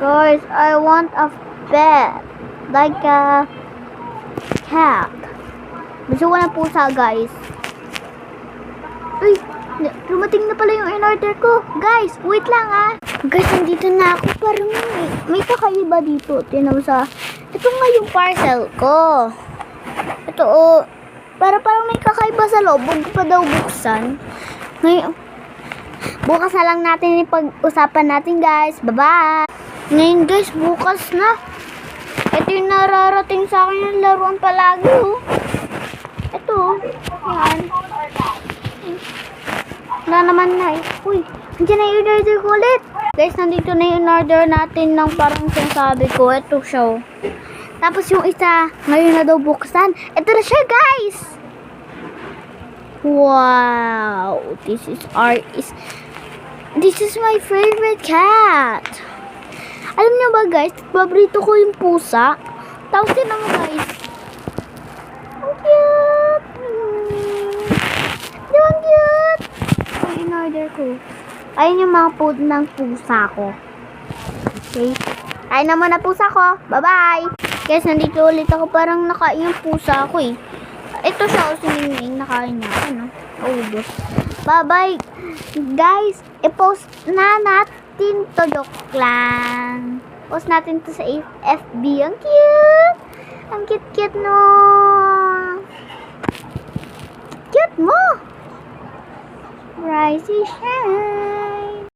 Guys, I want a pet. Like a cat. Gusto ko ng pusa, guys. Uy, dumating na pala yung in-order ko. Guys, wait lang ah. Guys, nandito na ako. Parang may kakaiba dito. Tingnan mo sa... Ito nga yung parcel ko. Ito oh. Parang may kakaiba sa loob. Huwag ko pa daw buksan. Ngayon, bukas na lang natin yung pag-usapan natin, guys. Bye-bye! Ngayon, guys, bukas na. Ito yung nararating sa akin yung laruan palagi, oh. Ito, yan. Wala naman na, eh. Uy, nandiyan na yung order ko ulit. Guys, nandito na yung order natin ng parang sinasabi ko. Ito siya, oh. Tapos yung isa, ngayon na daw buksan. Ito na siya, guys! Wow! This is my favorite cat! Alam niyo ba, guys? Paborito ko yung pusa. Tapos din naman, guys. Ang cute! Ang cute! Ang in-order ko. Ayun yung mga food ng pusa ko. Okay? Ayun naman na pusa ko. Bye-bye! Guys, nandito ulit ako. Parang nakain yung pusa ko eh. Ito siya, si Ningning. Nakain niya. Ano? Ubos. Bye-bye! Guys, i-post na natin to. Joke lang. Post natin to sa FB. Ang cute! Ang cute-cute no! Cute mo! Rising shine!